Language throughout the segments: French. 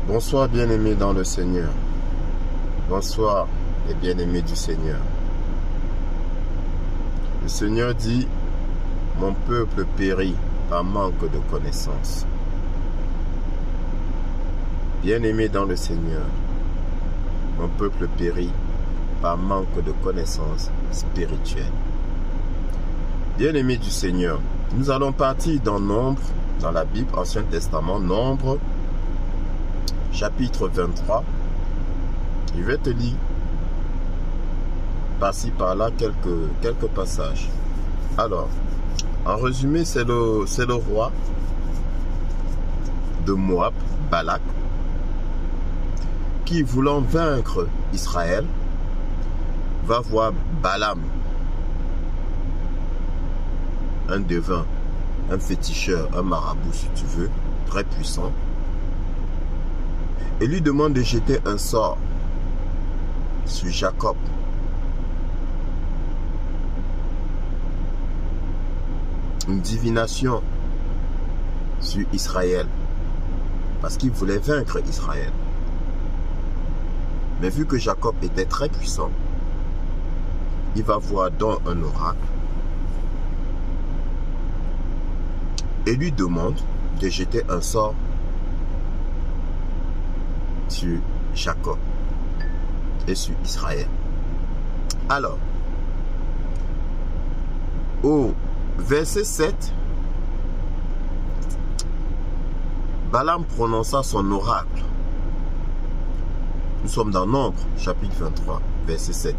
Bonsoir bien-aimés dans le Seigneur. Bonsoir les bien-aimés du Seigneur. Le Seigneur dit, mon peuple périt par manque de connaissance. Bien-aimés dans le Seigneur, mon peuple périt par manque de connaissance spirituelle. Bien-aimés du Seigneur, nous allons partir dans Nombre, dans la Bible, Ancien Testament, Nombre, chapitre 23. Je vais te lire par-ci par-là quelques passages. Alors, en résumé, c'est le roi de Moab, Balak, qui, voulant vaincre Israël, va voir Balaam, un devin, un féticheur, un marabout si tu veux, très puissant, et lui demande de jeter un sort sur Jacob. Une divination sur Israël, parce qu'il voulait vaincre Israël. Mais vu que Jacob était très puissant, il va voir dans un oracle et lui demande de jeter un sort sur Jacob et sur Israël. Alors, au verset 7, Balaam prononça son oracle. Nous sommes dans Nombre, chapitre 23, verset 7.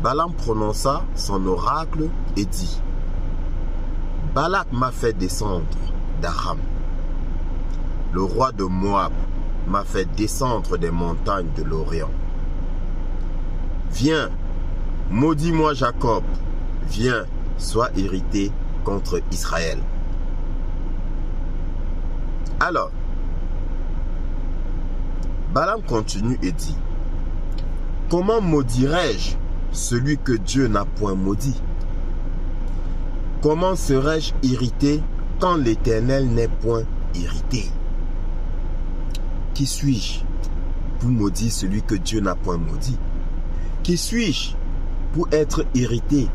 Balaam prononça son oracle et dit, Balak m'a fait descendre d'Aram. Le roi de Moab m'a fait descendre des montagnes de l'Orient. Viens, maudis-moi Jacob. Viens, sois irrité contre Israël. Alors, Balaam continue et dit, comment maudirais-je celui que Dieu n'a point maudit? Comment serais-je irrité quand l'Éternel n'est point irrité? Qui suis-je pour maudire celui que Dieu n'a point maudit? Qui suis-je pour être irrité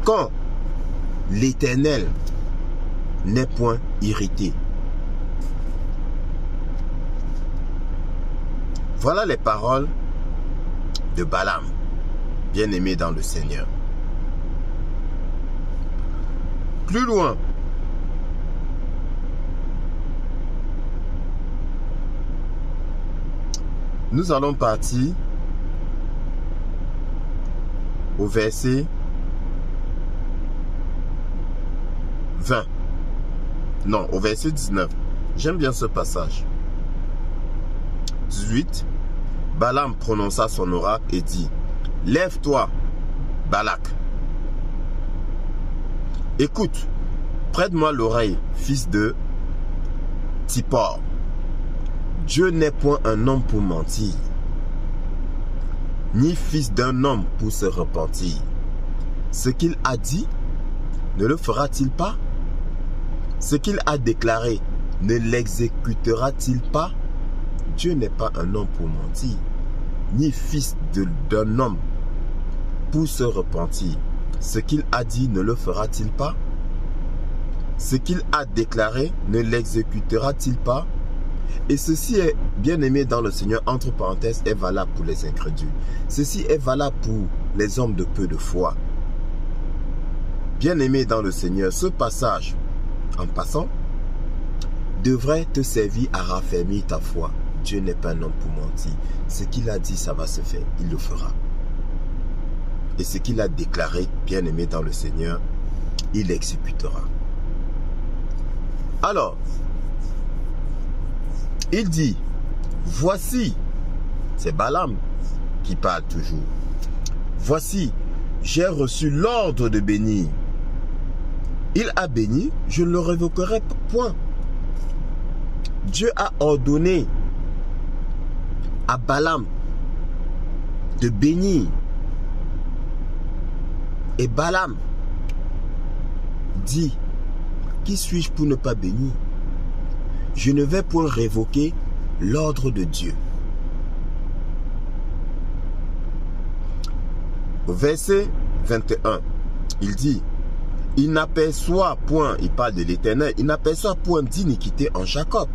quand l'Éternel n'est point irrité? Voilà les paroles de Balaam, bien-aimé dans le Seigneur. Plus loin, nous allons partir au verset 20. Non, au verset 19. J'aime bien ce passage. 18. Balaam prononça son oracle et dit, lève-toi, Balak. Écoute, prête-moi l'oreille, fils de Tsippor. Dieu n'est point un homme pour mentir, ni fils d'un homme pour se repentir. Ce qu'il a dit, ne le fera-t-il pas? Ce qu'il a déclaré, ne l'exécutera-t-il pas? Dieu n'est pas un homme pour mentir, ni fils d'un homme pour se repentir. Ce qu'il a dit, ne le fera-t-il pas? Ce qu'il a déclaré, ne l'exécutera-t-il pas? Et ceci est, bien aimé dans le Seigneur, entre parenthèses, est valable pour les incrédules. Ceci est valable pour les hommes de peu de foi. Bien aimé dans le Seigneur, ce passage, en passant, devrait te servir à raffermir ta foi. Dieu n'est pas un homme pour mentir. Ce qu'il a dit, ça va se faire. Il le fera. Et ce qu'il a déclaré, bien aimé dans le Seigneur, il l'exécutera. Alors, il dit, voici, c'est Balaam qui parle toujours. Voici, j'ai reçu l'ordre de bénir. Il a béni, je ne le révoquerai point. Dieu a ordonné à Balaam de bénir. Et Balaam dit, qui suis-je pour ne pas bénir? je ne vais point révoquer l'ordre de Dieu. Au verset 21, il dit, il n'aperçoit point, il parle de l'Éternel, il n'aperçoit point d'iniquité en Jacob.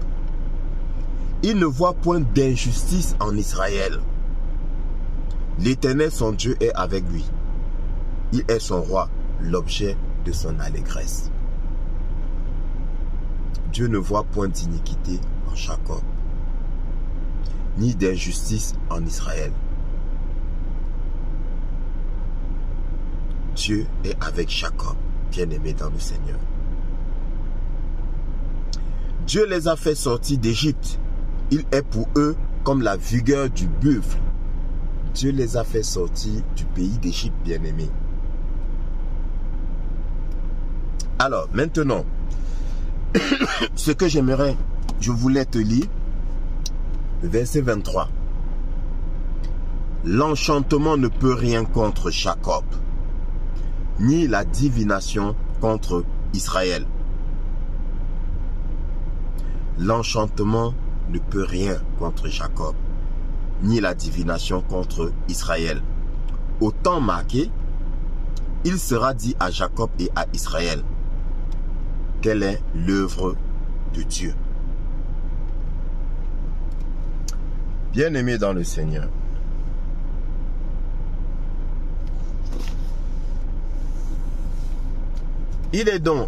Il ne voit point d'injustice en Israël. L'Éternel, son Dieu, est avec lui. Il est son roi, l'objet de son allégresse. Dieu ne voit point d'iniquité en Jacob, ni d'injustice en Israël. Dieu est avec Jacob, bien-aimé dans le Seigneur. Dieu les a fait sortir d'Égypte. Il est pour eux comme la vigueur du buffle. Dieu les a fait sortir du pays d'Égypte, bien-aimé. Alors, maintenant, ce que j'aimerais, je voulais te lire, le verset 23. L'enchantement ne peut rien contre Jacob, ni la divination contre Israël. L'enchantement ne peut rien contre Jacob, ni la divination contre Israël. Au temps marqué, il sera dit à Jacob et à Israël, quelle est l'œuvre de Dieu. Bien-aimé dans le Seigneur, il est donc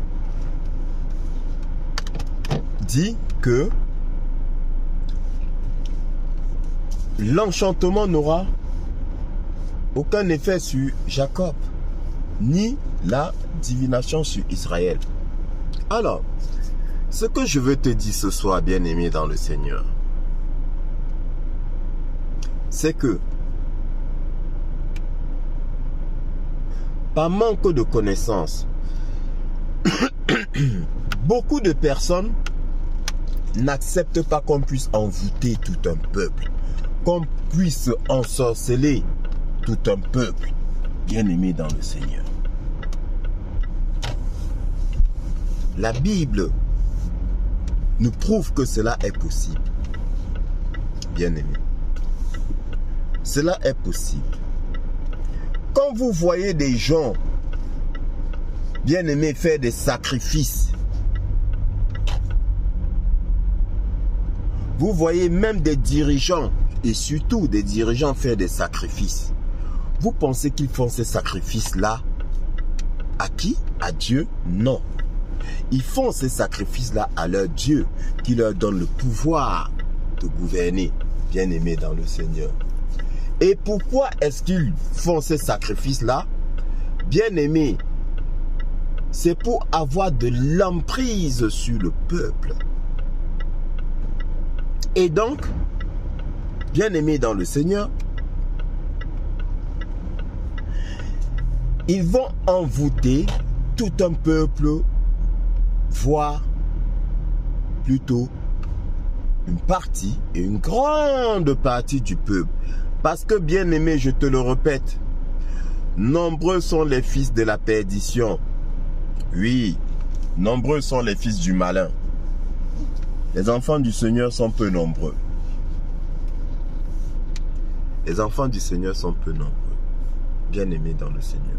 dit que l'enchantement n'aura aucun effet sur Jacob, ni la divination sur Israël. Alors, ce que je veux te dire ce soir, bien-aimé dans le Seigneur, c'est que par manque de connaissances, beaucoup de personnes n'acceptent pas qu'on puisse envoûter tout un peuple, qu'on puisse ensorceler tout un peuple, bien-aimé dans le Seigneur. La Bible nous prouve que cela est possible, bien-aimé. Cela est possible. Quand vous voyez des gens, bien-aimés, faire des sacrifices, vous voyez même des dirigeants, et surtout des dirigeants faire des sacrifices, vous pensez qu'ils font ces sacrifices-là à qui? À Dieu? Non. Ils font ces sacrifices-là à leur Dieu, qui leur donne le pouvoir de gouverner, bien-aimés dans le Seigneur. Et pourquoi est-ce qu'ils font ces sacrifices-là? Bien-aimés, c'est pour avoir de l'emprise sur le peuple. Et donc, bien-aimés dans le Seigneur, ils vont envoûter tout un peuple, voire plutôt une partie et une grande partie du peuple. Parce que, bien-aimé, je te le répète, nombreux sont les fils de la perdition. Oui, nombreux sont les fils du malin. Les enfants du Seigneur sont peu nombreux. Les enfants du Seigneur sont peu nombreux. Bien-aimés dans le Seigneur.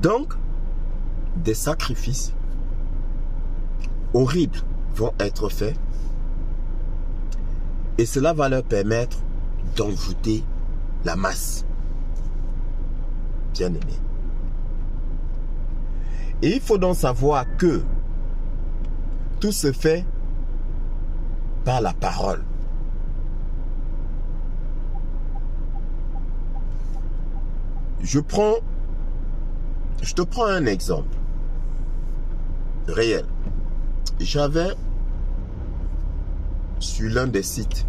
Donc, des sacrifices horribles vont être faits. Et cela va leur permettre d'envoûter la masse. Bien-aimés. Et il faut donc savoir que tout se fait par la parole. Je te prends un exemple réel. J'avais sur l'un des sites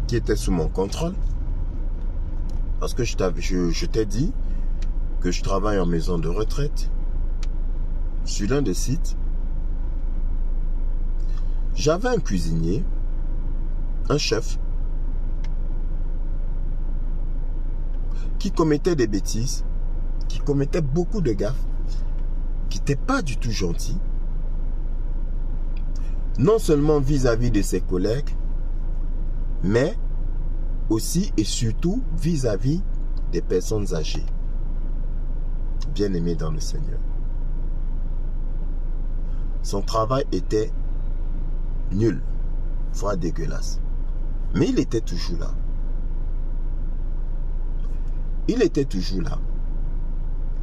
qui était sous mon contrôle, parce que je t'ai dit que je travaille en maison de retraite. Sur l'un des sites, j'avais un cuisinier, un chef, qui commettait des bêtises, qui commettait beaucoup de gaffes, qui n'était pas du tout gentil, non seulement vis-à-vis de ses collègues, mais aussi et surtout vis-à-vis des personnes âgées, bien-aimées dans le Seigneur. Son travail était nul, voire dégueulasse. Mais il était toujours là. Il était toujours là.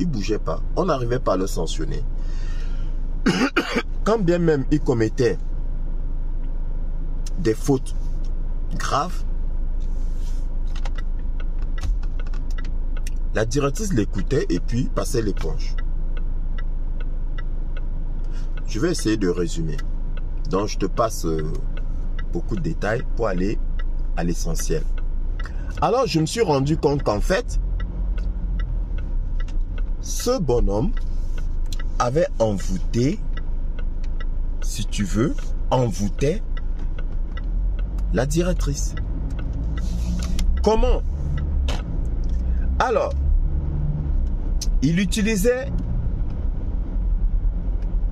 Il ne bougeait pas. On n'arrivait pas à le sanctionner. Quand bien même il commettait des fautes graves, la directrice l'écoutait et puis passait l'éponge. Je vais essayer de résumer. Donc je te passe beaucoup de détails pour aller à l'essentiel. Alors je me suis rendu compte qu'en fait, ce bonhomme avait envoûté, si tu veux, envoûtait la directrice. Comment? Alors, il utilisait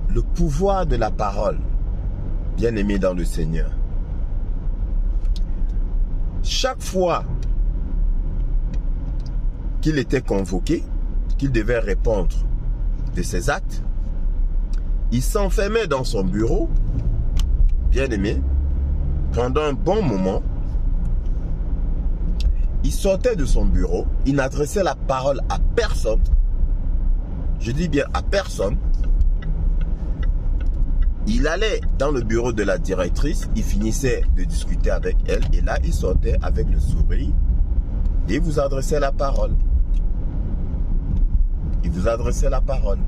le pouvoir de la parole, bien-aimé dans le Seigneur. Chaque fois qu'il était convoqué, qu'il devait répondre de ses actes, il s'enfermait dans son bureau, bien-aimé, pendant un bon moment. Il sortait de son bureau, il n'adressait la parole à personne. Je dis bien à personne. Il allait dans le bureau de la directrice, il finissait de discuter avec elle et là, il sortait avec le sourire et vous adressait la parole. Il vous adressait la parole.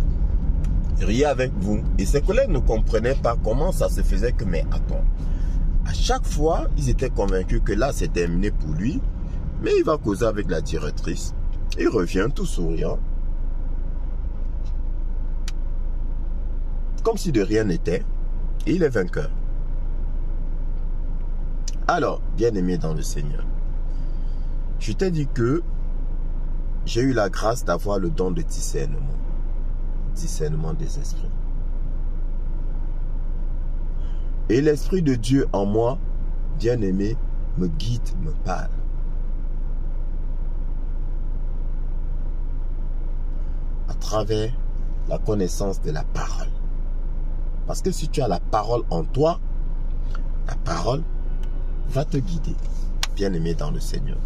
Il riait avec vous. Et ses collègues ne comprenaient pas comment ça se faisait que, mais attends, à chaque fois, ils étaient convaincus que là, c'est terminé pour lui. Mais il va causer avec la directrice. Il revient tout souriant. Comme si de rien n'était. Et il est vainqueur. Alors, bien-aimé dans le Seigneur, je t'ai dit que j'ai eu la grâce d'avoir le don de discernement. Discernement des esprits. Et l'Esprit de Dieu en moi, bien-aimé, me guide, me parle. À travers la connaissance de la parole. Parce que si tu as la parole en toi, la parole va te guider. Bien-aimé dans le Seigneur.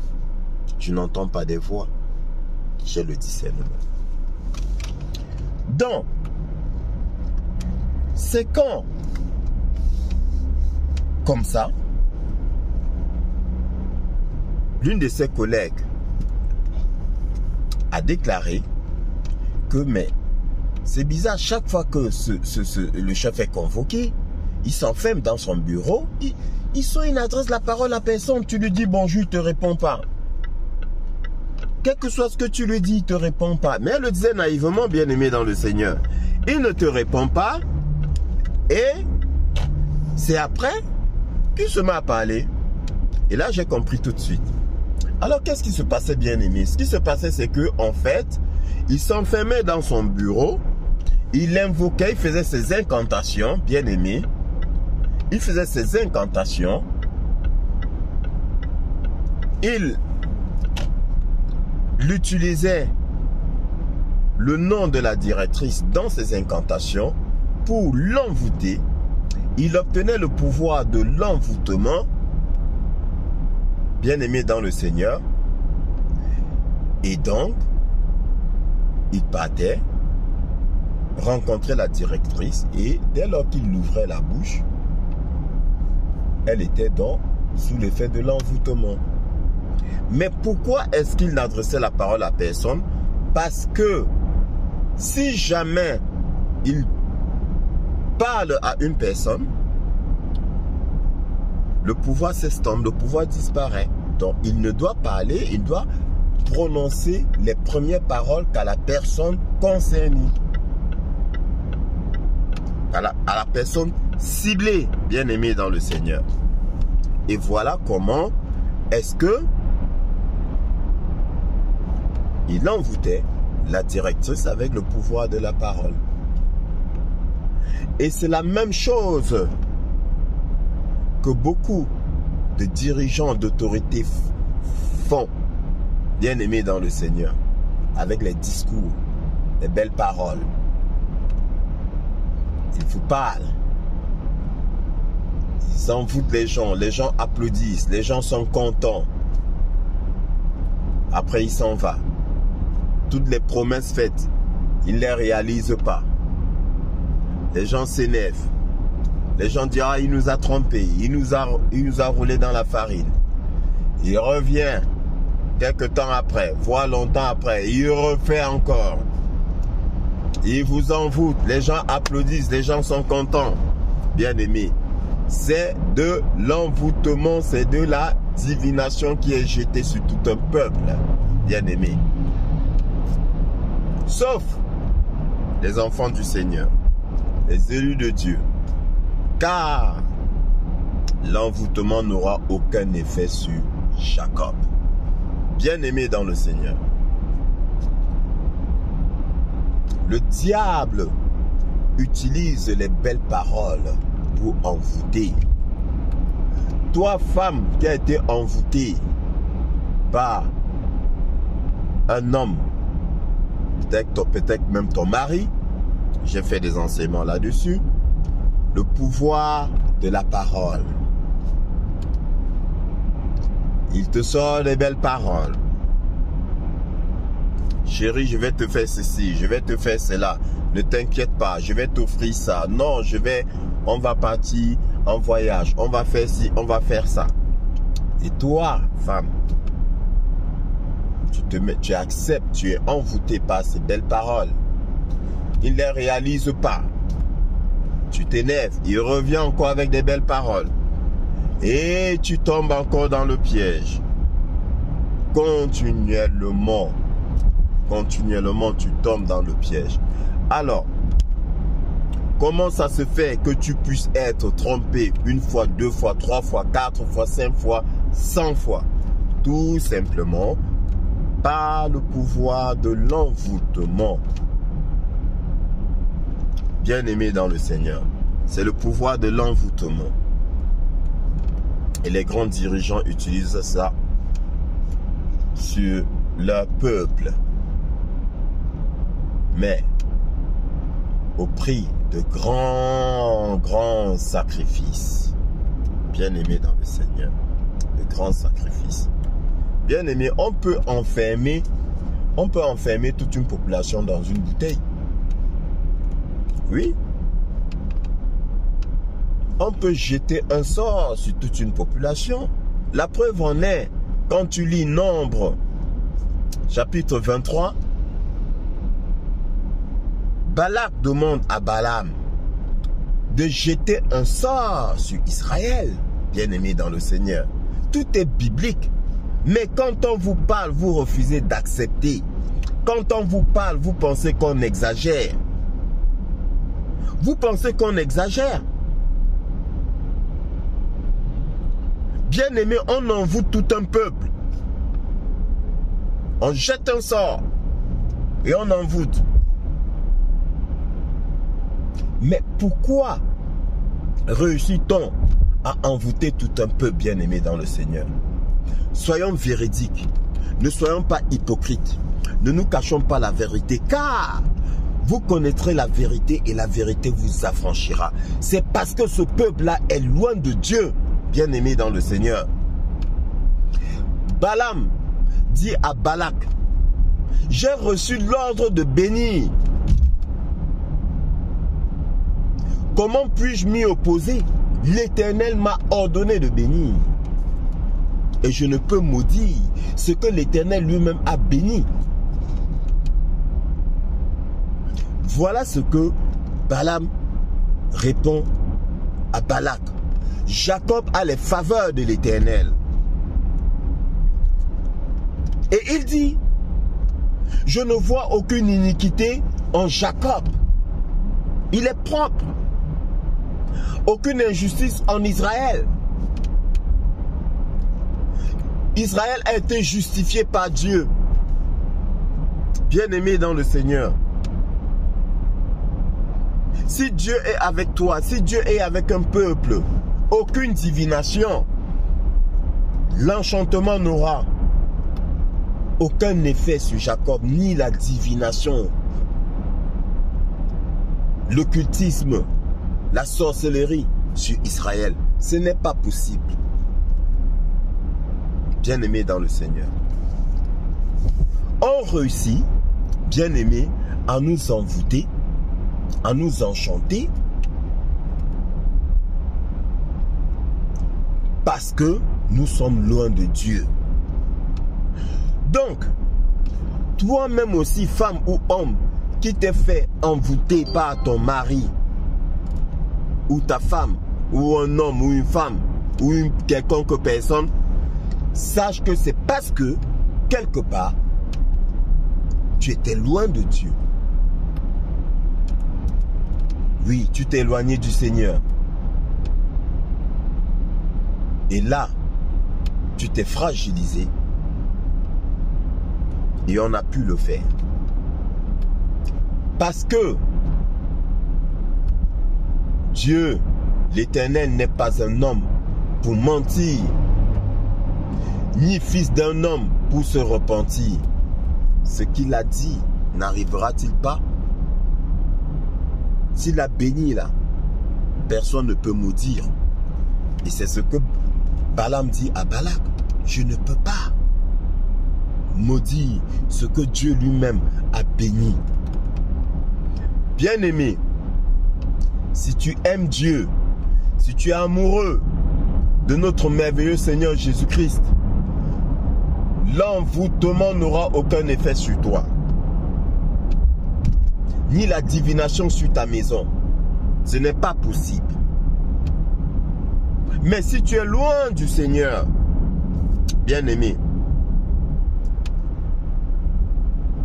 Je n'entends pas des voix. J'ai le discernement. Donc, c'est quand, comme ça, l'une de ses collègues a déclaré que, mais c'est bizarre, chaque fois que le chef est convoqué, il s'enferme dans son bureau, il n'adresse la parole à personne, tu lui dis bonjour, il ne te répond pas. Quel que soit ce que tu lui dis, il ne te répond pas. Mais elle le disait naïvement, bien-aimé dans le Seigneur. Il ne te répond pas et c'est après qu'il se met à parler. Et là, j'ai compris tout de suite. Alors, qu'est-ce qui se passait, bien-aimé? Ce qui se passait, c'est que en fait, il s'enfermait dans son bureau, il invoquait, il faisait ses incantations, bien-aimé. Il faisait ses incantations. Il utilisait le nom de la directrice dans ses incantations pour l'envoûter. Il obtenait le pouvoir de l'envoûtement, bien-aimé dans le Seigneur. Et donc, il partait, rencontrait la directrice et dès lors qu'il ouvrait la bouche, elle était donc sous l'effet de l'envoûtement. Mais pourquoi est-ce qu'il n'adressait la parole à personne? Parce que si jamais il parle à une personne, le pouvoir s'estompe, le pouvoir disparaît. Donc il ne doit parler, il doit prononcer les premières paroles qu'à la personne concernée. À la personne ciblée, bien aimée dans le Seigneur. Et voilà comment est-ce que il envoûtait la directrice avec le pouvoir de la parole. Et c'est la même chose que beaucoup de dirigeants d'autorité font, bien-aimés dans le Seigneur, avec les discours, les belles paroles. Ils vous parlent. Ils envoûtent les gens applaudissent, les gens sont contents. Après, il s'en va. Toutes les promesses faites, il ne les réalise pas. Les gens s'énervent. Les gens disent, ah, il nous a trompés, il nous a roulé dans la farine. Il revient quelques temps après, voire longtemps après, il refait encore. Il vous envoûte, les gens applaudissent, les gens sont contents. Bien aimé, c'est de l'envoûtement, c'est de la divination qui est jetée sur tout un peuple. Bien aimé. Sauf les enfants du Seigneur, les élus de Dieu. Car l'envoûtement n'aura aucun effet sur Jacob. Bien-aimé dans le Seigneur. Le diable utilise les belles paroles pour envoûter. Toi, femme qui a été envoûtée par un homme, peut-être même ton mari, j'ai fait des enseignements là-dessus, le pouvoir de la parole. Il te sort des belles paroles. Chérie, je vais te faire ceci, je vais te faire cela. Ne t'inquiète pas, je vais t'offrir ça. Non, on va partir en voyage. On va faire ci, on va faire ça. Et toi, femme, tu acceptes, tu es envoûté par ces belles paroles. Il ne les réalise pas. Tu t'énerves, il revient encore avec des belles paroles. Et tu tombes encore dans le piège. Continuellement, tu tombes dans le piège. Alors, comment ça se fait que tu puisses être trompé une fois, 2 fois, 3 fois, 4 fois, 5 fois, 100 fois? Tout simplement par le pouvoir de l'envoûtement. Bien-aimé dans le Seigneur, c'est le pouvoir de l'envoûtement. Et les grands dirigeants utilisent ça sur leur peuple. Mais au prix de grands sacrifices. Bien-aimé dans le Seigneur, de grands sacrifices. Bien-aimé, on peut enfermer toute une population dans une bouteille. Oui. On peut jeter un sort sur toute une population. La preuve en est, quand tu lis Nombre, chapitre 23, Balak demande à Balaam de jeter un sort sur Israël, bien-aimé dans le Seigneur. Tout est biblique. Mais quand on vous parle, vous refusez d'accepter. Quand on vous parle, vous pensez qu'on exagère. Vous pensez qu'on exagère. Bien-aimé, on envoûte tout un peuple. On jette un sort et on envoûte. Mais pourquoi réussit-on à envoûter tout un peuple, bien-aimé dans le Seigneur? Soyons véridiques. Ne soyons pas hypocrites. Ne nous cachons pas la vérité, car vous connaîtrez la vérité et la vérité vous affranchira. C'est parce que ce peuple-là est loin de Dieu, bien-aimé dans le Seigneur. Balaam dit à Balak, j'ai reçu l'ordre de bénir. Comment puis-je m'y opposer? L'Éternel m'a ordonné de bénir. Et je ne peux maudire ce que l'Éternel lui-même a béni. Voilà ce que Balaam répond à Balak. Jacob a les faveurs de l'Éternel. Et il dit, je ne vois aucune iniquité en Jacob. Il est propre. Aucune injustice en Israël. Israël a été justifié par Dieu. Bien-aimé dans le Seigneur, si Dieu est avec toi, si Dieu est avec un peuple, aucune divination, l'enchantement n'aura aucun effet sur Jacob, ni la divination, l'occultisme, la sorcellerie sur Israël. Ce n'est pas possible. Bien-aimé dans le Seigneur, on réussit, bien-aimé, à nous envoûter, à nous enchanter, parce que nous sommes loin de Dieu. Donc, toi-même aussi, femme ou homme, qui t'es fait envoûter par ton mari, ou ta femme, ou un homme, ou une femme, ou une quelconque personne, sache que c'est parce que, quelque part, tu étais loin de Dieu. Oui, tu t'es éloigné du Seigneur. Et là, tu t'es fragilisé. Et on a pu le faire. Parce que Dieu, l'Éternel, n'est pas un homme pour mentir, ni fils d'un homme pour se repentir. Ce qu'il a dit, n'arrivera-t-il pas? S'il a béni là, personne ne peut maudire. Et c'est ce que Balaam dit à Balak. Je ne peux pas maudire ce que Dieu lui-même a béni. Bien-aimé, si tu aimes Dieu, si tu es amoureux de notre merveilleux Seigneur Jésus-Christ, l'envoûtement n'aura aucun effet sur toi. Ni la divination sur ta maison. Ce n'est pas possible. Mais si tu es loin du Seigneur, bien-aimé,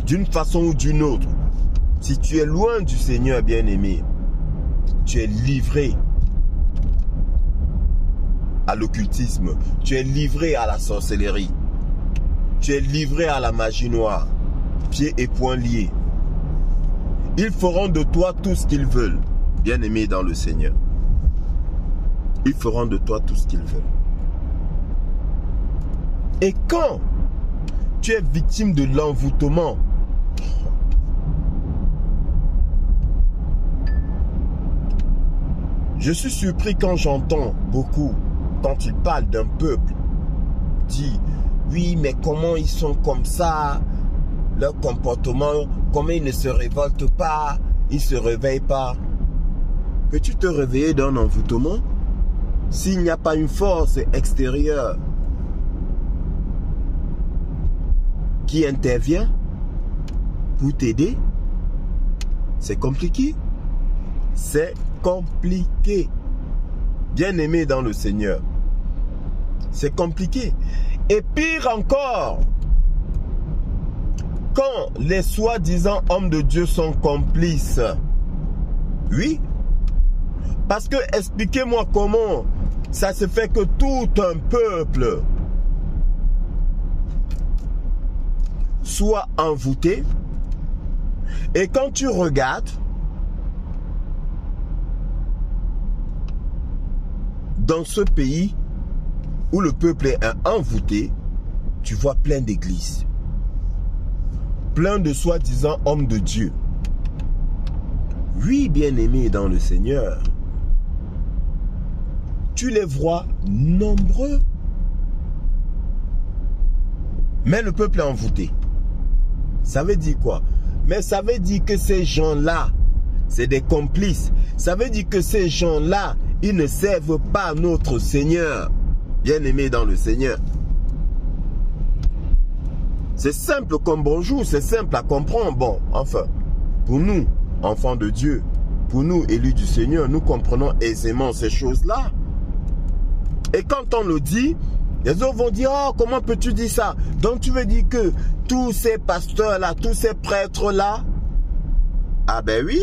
d'une façon ou d'une autre, si tu es loin du Seigneur, bien-aimé, tu es livré à l'occultisme, tu es livré à la sorcellerie, tu es livré à la magie noire, pieds et poings liés. Ils feront de toi tout ce qu'ils veulent, bien-aimé dans le Seigneur. Ils feront de toi tout ce qu'ils veulent. Et quand tu es victime de l'envoûtement, je suis surpris quand j'entends beaucoup, quand ils parlent d'un peuple, dit, oui, mais comment ils sont comme ça, leur comportement, comment ils ne se révoltent pas, ils ne se réveillent pas. Peux-tu te réveiller d'un envoûtement s'il n'y a pas une force extérieure qui intervient pour t'aider? C'est compliqué. C'est compliqué. Bien-aimé dans le Seigneur, c'est compliqué. Et pire encore, quand les soi-disant hommes de Dieu sont complices. Oui. Parce que expliquez-moi comment ça se fait que tout un peuple soit envoûté. Et quand tu regardes, dans ce pays où le peuple est envoûté, tu vois plein d'églises. Plein de soi-disant hommes de Dieu. Oui, bien-aimés dans le Seigneur, tu les vois nombreux. Mais le peuple est envoûté. Ça veut dire quoi? Mais ça veut dire que ces gens-là, c'est des complices. Ça veut dire que ces gens-là, ils ne servent pas notre Seigneur. Bien-aimés dans le Seigneur. C'est simple comme bonjour, c'est simple à comprendre. Bon, enfin, pour nous, enfants de Dieu, pour nous, élus du Seigneur, nous comprenons aisément ces choses-là. Et quand on le dit, les autres vont dire, oh, comment peux-tu dire ça? Donc tu veux dire que tous ces pasteurs-là, tous ces prêtres-là, ah ben oui,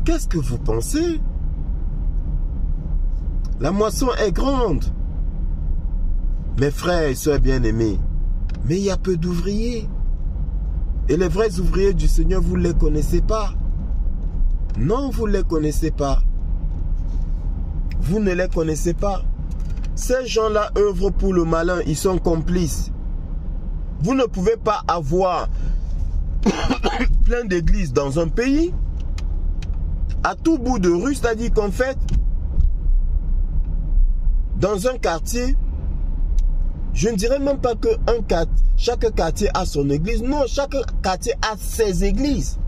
qu'est-ce que vous pensez? La moisson est grande. Mes frères et sœurs bien-aimés, mais il y a peu d'ouvriers. Et les vrais ouvriers du Seigneur, vous ne les connaissez pas. Non, vous ne les connaissez pas. Vous ne les connaissez pas. Ces gens-là œuvrent pour le malin, ils sont complices. Vous ne pouvez pas avoir plein d'églises dans un pays, à tout bout de rue, c'est-à-dire qu'en fait, dans un quartier, je ne dirais même pas que chaque quartier a son église. Non, chaque quartier a ses églises.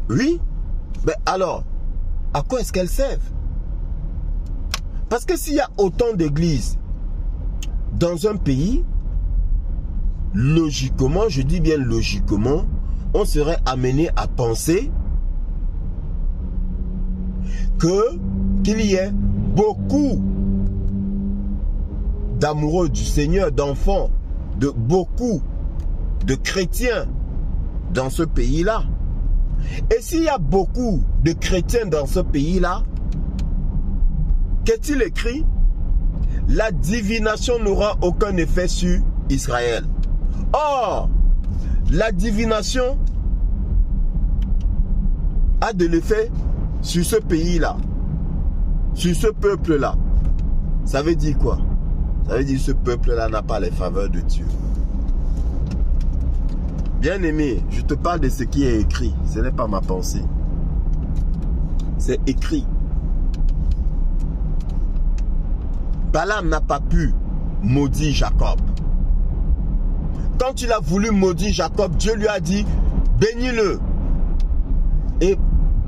Oui, mais alors, à quoi est-ce qu'elles servent? Parce que s'il y a autant d'églises dans un pays, logiquement, je dis bien logiquement, on serait amené à penser qu'il y ait beaucoup d'amoureux du Seigneur, d'enfants, de beaucoup de chrétiens dans ce pays-là. Et s'il y a beaucoup de chrétiens dans ce pays-là, qu'est-il écrit? La divination n'aura aucun effet sur Israël. Or, la divination a de l'effet sur ce pays-là, sur ce peuple-là. Ça veut dire quoi? Ça veut dire que ce peuple-là n'a pas les faveurs de Dieu. Bien-aimé, je te parle de ce qui est écrit. Ce n'est pas ma pensée. C'est écrit. Balaam n'a pas pu maudire Jacob. Quand il a voulu maudire Jacob, Dieu lui a dit, bénis-le. Et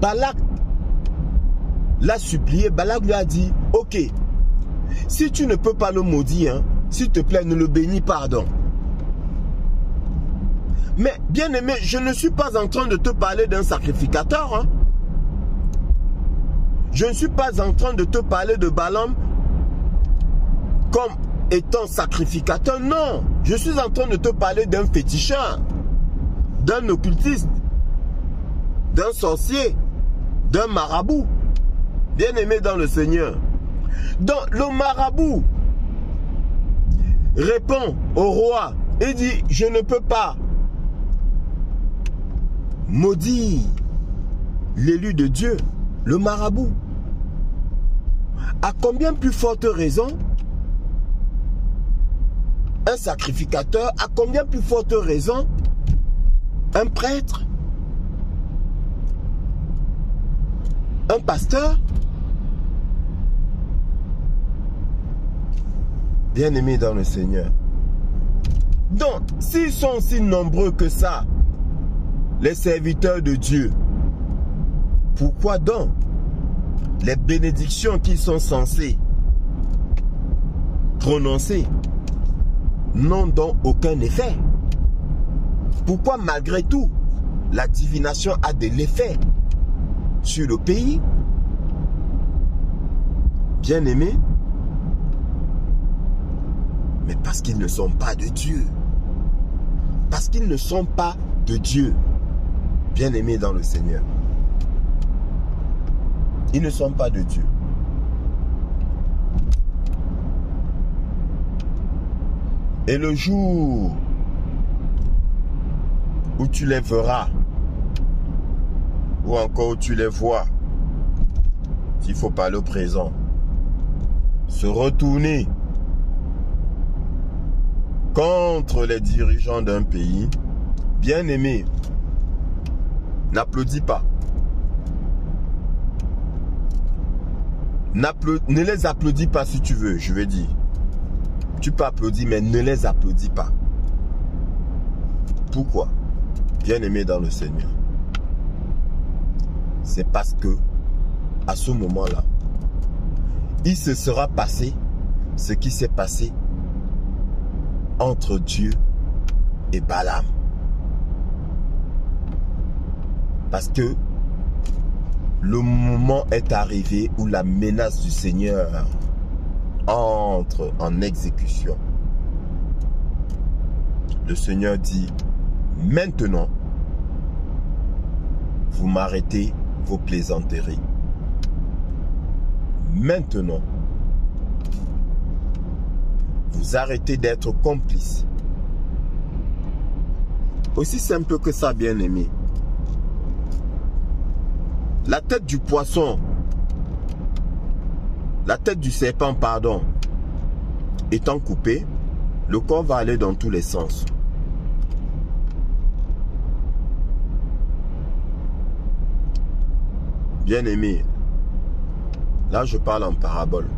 Balak l'a supplié. Balak lui a dit, ok, si tu ne peux pas le maudire, hein, s'il te plaît, ne le bénis pas, pardon. Mais bien aimé, je ne suis pas en train de te parler d'un sacrificateur. Hein. Je ne suis pas en train de te parler de Balaam comme étant sacrificateur. Non, je suis en train de te parler d'un féticheur, d'un occultiste, d'un sorcier, d'un marabout. Bien aimé dans le Seigneur. Donc le marabout répond au roi et dit, je ne peux pas maudire l'élu de Dieu, le marabout. À combien plus forte raison un sacrificateur, à combien plus forte raison un prêtre, un pasteur? Bien-aimés dans le Seigneur. Donc, s'ils sont si nombreux que ça, les serviteurs de Dieu, pourquoi donc les bénédictions qu'ils sont censés prononcer n'ont donc aucun effet? Pourquoi malgré tout la divination a de l'effet sur le pays? Bien-aimés, mais parce qu'ils ne sont pas de Dieu. Parce qu'ils ne sont pas de Dieu. Bien-aimés dans le Seigneur. Ils ne sont pas de Dieu. Et le jour où tu les verras, ou encore où tu les vois, s'il faut parler au présent, se retourner contre les dirigeants d'un pays, bien-aimé, n'applaudis pas. Ne les applaudis pas si tu veux, je veux dire. Tu peux applaudir, mais ne les applaudis pas. Pourquoi? Bien-aimé dans le Seigneur. C'est parce que, à ce moment-là, il se sera passé ce qui s'est passé entre Dieu et Balaam. Parce que le moment est arrivé où la menace du Seigneur entre en exécution. Le Seigneur dit, maintenant, vous m'arrêtez vos plaisanteries. Maintenant, vous arrêtez d'être complices Aussi simple que ça, bien-aimé. La tête du poisson, la tête du serpent, pardon, étant coupée, le corps va aller dans tous les sens. Bien-aimé, là je parle en parabole.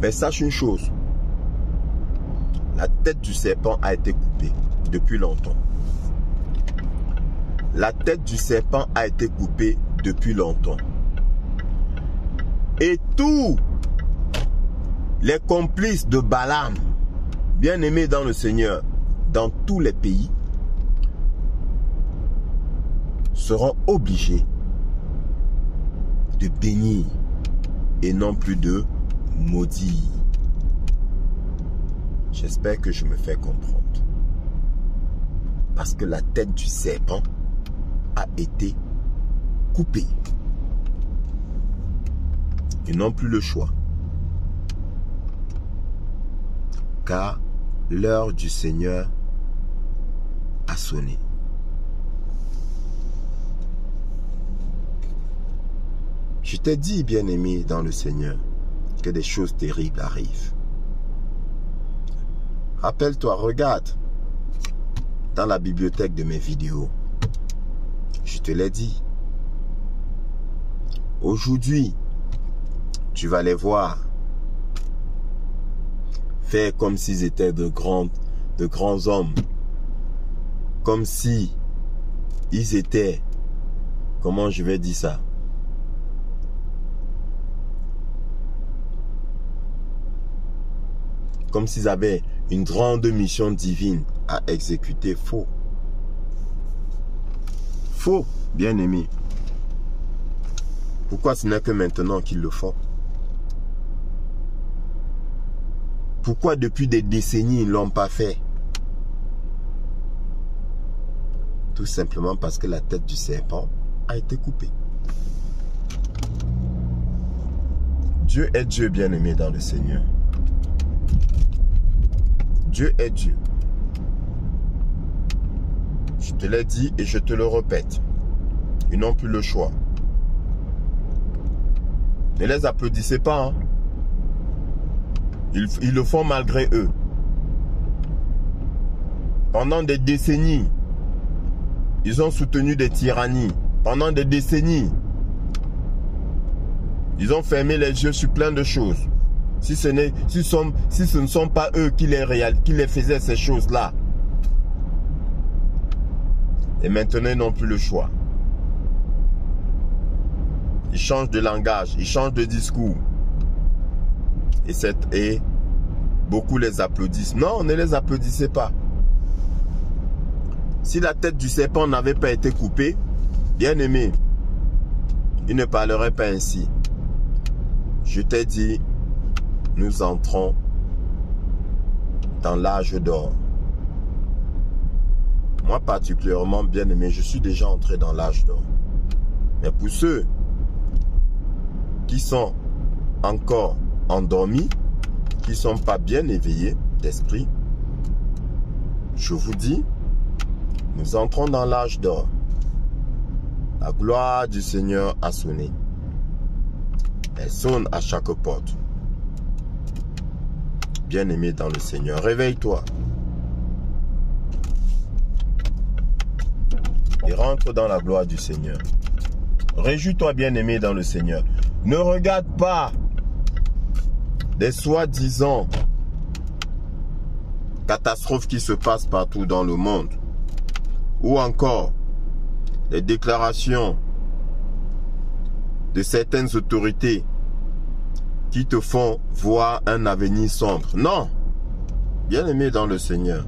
Mais sache une chose, la tête du serpent a été coupée depuis longtemps. La tête du serpent a été coupée depuis longtemps. Et tous les complices de Balaam, bien-aimés dans le Seigneur, dans tous les pays, seront obligés de bénir et non plus de maudire. J'espère que je me fais comprendre. Parce que la tête du serpent a été coupée. Ils n'ont plus le choix. Car l'heure du Seigneur a sonné. Je t'ai dit, bien-aimé dans le Seigneur, que des choses terribles arrivent. Rappelle-toi, regarde dans la bibliothèque de mes vidéos. Je te l'ai dit. Aujourd'hui, tu vas les voir faire comme s'ils étaient de grands hommes. Comme si ils étaient, comment je vais dire ça? Comme s'ils avaient une grande mission divine à exécuter. Faux. Faux, bien-aimé. Pourquoi ce n'est que maintenant qu'ils le font? Pourquoi depuis des décennies ils ne l'ont pas fait? Tout simplement parce que la tête du serpent a été coupée. Dieu est Dieu, bien-aimé dans le Seigneur. Dieu est Dieu. Je te l'ai dit et je te le répète. Ils n'ont plus le choix. Ne les applaudissez pas. Hein? Ils le font malgré eux. Pendant des décennies, ils ont soutenu des tyrannies. Pendant des décennies, ils ont fermé les yeux sur plein de choses. Si ce ne sont pas eux qui les faisaient ces choses-là. Et maintenant, ils n'ont plus le choix. Ils changent de langage, ils changent de discours. Et beaucoup les applaudissent. Non, ne les applaudissez pas. Si la tête du serpent n'avait pas été coupée, bien aimé, il ne parlerait pas ainsi. Je t'ai dit, nous entrons dans l'âge d'or. Moi particulièrement, bien aimé, je suis déjà entré dans l'âge d'or. Mais pour ceux qui sont encore endormis, qui ne sont pas bien éveillés d'esprit, je vous dis, nous entrons dans l'âge d'or. La gloire du Seigneur a sonné. Elle sonne à chaque porte. Bien-aimé dans le Seigneur, réveille-toi. Et rentre dans la gloire du Seigneur. Réjouis-toi, bien-aimé dans le Seigneur. Ne regarde pas des soi-disant catastrophes qui se passent partout dans le monde. Ou encore les déclarations de certaines autorités qui te font voir un avenir sombre. Non, bien-aimé dans le Seigneur,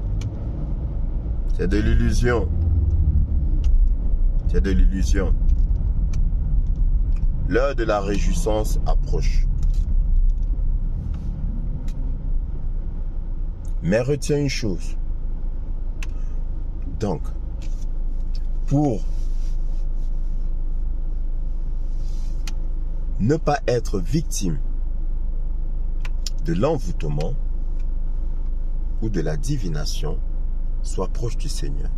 c'est de l'illusion. C'est de l'illusion. L'heure de la réjouissance approche. Mais retiens une chose. Donc, pour ne pas être victime de l'envoûtement ou de la divination, Sois proche du Seigneur.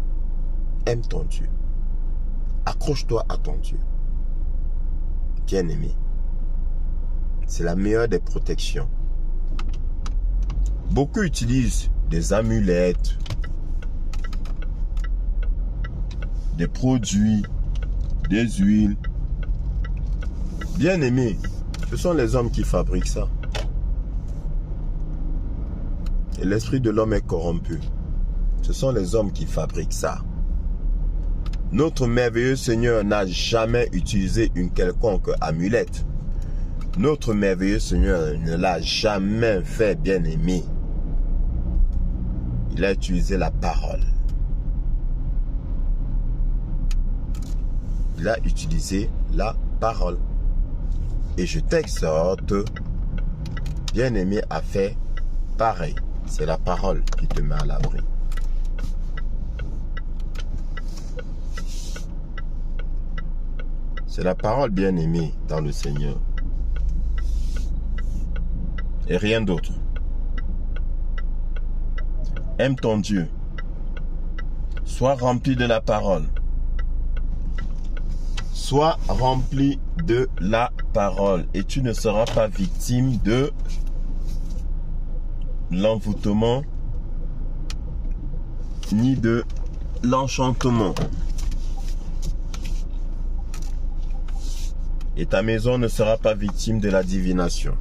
Aime ton Dieu. Accroche-toi à ton Dieu. Bien-aimé, c'est la meilleure des protections. Beaucoup utilisent des amulettes, des produits, des huiles. Bien-aimé, ce sont les hommes qui fabriquent ça. Et l'esprit de l'homme est corrompu. Ce sont les hommes qui fabriquent ça. Notre merveilleux Seigneur n'a jamais utilisé une quelconque amulette. Notre merveilleux Seigneur ne l'a jamais fait, bien-aimé. Il a utilisé la parole. Il a utilisé la parole. Et je t'exhorte, bien-aimé, à faire pareil. C'est la parole qui te met à l'abri. C'est la parole, bien-aimée, dans le Seigneur. Et rien d'autre. Aime ton Dieu. Sois rempli de la parole. Sois rempli de la parole. Et tu ne seras pas victime de l'envoûtement ni de l'enchantement. Et ta maison ne sera pas victime de la divination.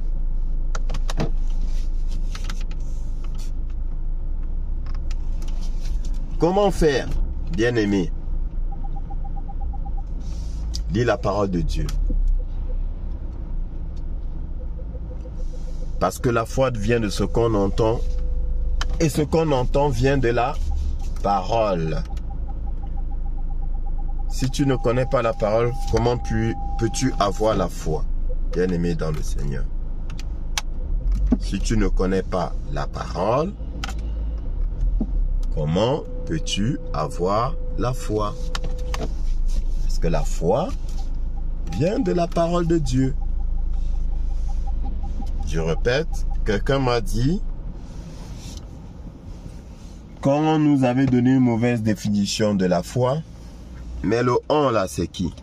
Comment faire, bien-aimé? Lis la parole de Dieu. Parce que la foi vient de ce qu'on entend. Et ce qu'on entend vient de la parole. Si tu ne connais pas la parole, comment peux-tu avoir la foi, bien-aimé dans le Seigneur? Si tu ne connais pas la parole, comment peux-tu avoir la foi? Parce que la foi vient de la parole de Dieu. Je répète, quelqu'un m'a dit, quand on nous avait donné une mauvaise définition de la foi, mais le « on » là, c'est qui?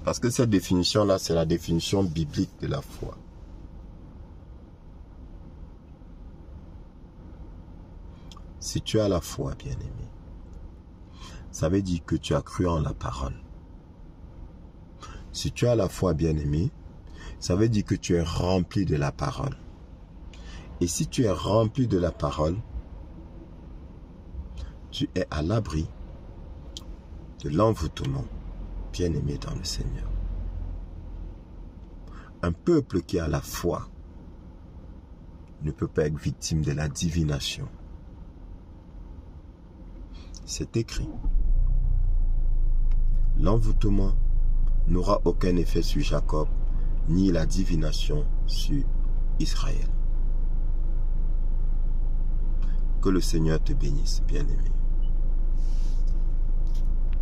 Parce que cette définition-là, c'est la définition biblique de la foi. Si tu as la foi, bien-aimé, ça veut dire que tu as cru en la parole. Si tu as la foi, bien-aimé, ça veut dire que tu es rempli de la parole. Et si tu es rempli de la parole, tu es à l'abri de l'envoûtement, bien-aimé dans le Seigneur. Un peuple qui a la foi ne peut pas être victime de la divination. C'est écrit. L'envoûtement n'aura aucun effet sur Jacob, ni la divination sur Israël. Que le Seigneur te bénisse, bien-aimé.